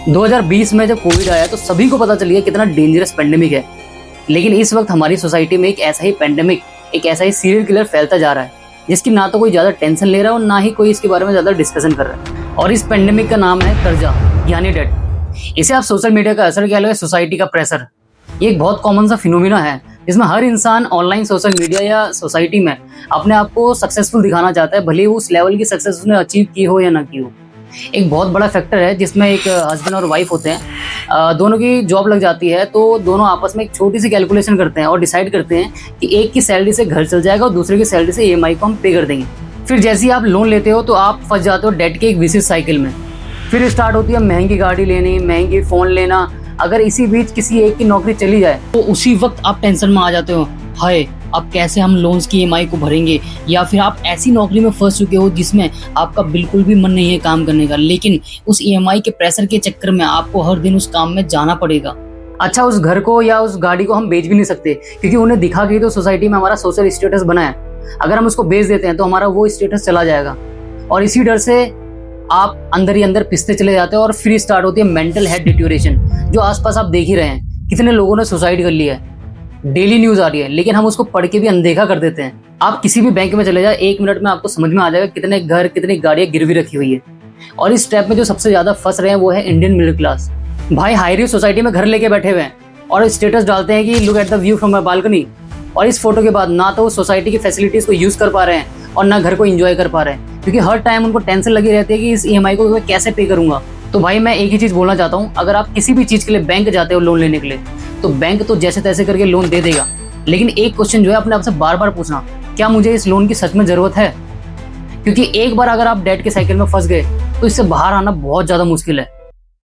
2020 में जब कोविड आया तो सभी को पता चल गया कितना डेंजरस पेंडेमिक है। लेकिन इस वक्त हमारी सोसाइटी में एक ऐसा ही पेंडेमिक, एक ऐसा ही सीरियल किलर फैलता जा रहा है जिसकी ना तो कोई ज़्यादा टेंशन ले रहा है और ना ही कोई इसके बारे में ज़्यादा डिस्कशन कर रहा है। और इस पेंडेमिक का नाम है कर्जा यानी डेट। इसे आप सोशल मीडिया का असर कह लो या सोसाइटी का प्रेशर। ये एक बहुत कॉमन सा फिनोमिना है जिसमें हर इंसान ऑनलाइन, सोशल मीडिया या सोसाइटी में अपने आप को सक्सेसफुल दिखाना चाहता है, भले ही उस लेवल की सक्सेस उसने अचीव की हो या ना की हो। एक बहुत बड़ा फैक्टर है जिसमें एक हस्बैंड और वाइफ होते हैं, दोनों की जॉब लग जाती है तो दोनों आपस में एक छोटी सी कैलकुलेशन करते हैं और डिसाइड करते हैं कि एक की सैलरी से घर चल जाएगा और दूसरे की सैलरी से ईएमआई को हम पे कर देंगे। फिर जैसे ही आप लोन लेते हो तो आप फंस जाते हो डेट के एक विशेष साइकिल में। फिर स्टार्ट होती है महंगी गाड़ी लेनी, महंगी फ़ोन लेना। अगर इसी बीच किसी एक की नौकरी चली जाए तो उसी वक्त आप टेंशन में आ जाते हो, हाय अब कैसे हम लोन्स की ईएमआई को भरेंगे। या फिर आप ऐसी नौकरी में फंस चुके हो जिसमें आपका बिल्कुल भी मन नहीं है काम करने का, लेकिन उस ईएमआई के प्रेशर के चक्कर में आपको हर दिन उस काम में जाना पड़ेगा। अच्छा, उस घर को या उस गाड़ी को हम बेच भी नहीं सकते क्योंकि उन्हें दिखा के तो सोसाइटी में हमारा सोशल स्टेटस बना है। अगर हम उसको बेच देते हैं तो हमारा वो स्टेटस चला जाएगा और इसी डर से आप अंदर ही अंदर पिसते चले जाते हो और फिर स्टार्ट होती है मेंटल हेल्थ डिटोरेशन, जो आसपास आप देख ही रहे हैं। कितने लोगों ने सुसाइड कर लिया है, डेली न्यूज आ रही है, लेकिन हम उसको पढ़ के भी अनदेखा कर देते हैं। आप किसी भी बैंक में चले जाए, 1 मिनट में आपको समझ में आ जाएगा कितने घर, कितनी गाड़ियां गिरवी रखी हुई है। और इस ट्रैप में जो सबसे ज्यादा फंस रहे हैं वो है इंडियन मिडिल क्लास। भाई हाई रिस्क सोसाइटी में घर लेके बैठे हुए हैं और स्टेटस डालते हैं कि look at the view from my balcony. और इस फोटो के बाद ना तो सोसाइटी की फैसिलिटीज को यूज कर पा रहे हैं और ना घर को एंजॉय कर पा रहे हैं, क्योंकि हर टाइम उनको टेंशन लगी रहती है कि इस ईएमआई को मैं कैसे पे करूंगा। तो भाई मैं एक ही चीज बोलना चाहता हूँ, अगर आप किसी भी चीज के लिए बैंक जाते हो लोन लेने के लिए तो बैंक तो जैसे तैसे करके लोन दे देगा, लेकिन एक क्वेश्चन जो है अपने आप से बार बार पूछना, क्या मुझे इस लोन की सच में जरूरत है? क्योंकि एक बार अगर आप डेट के साइकिल में फंस गए तो इससे बाहर आना बहुत ज्यादा मुश्किल है।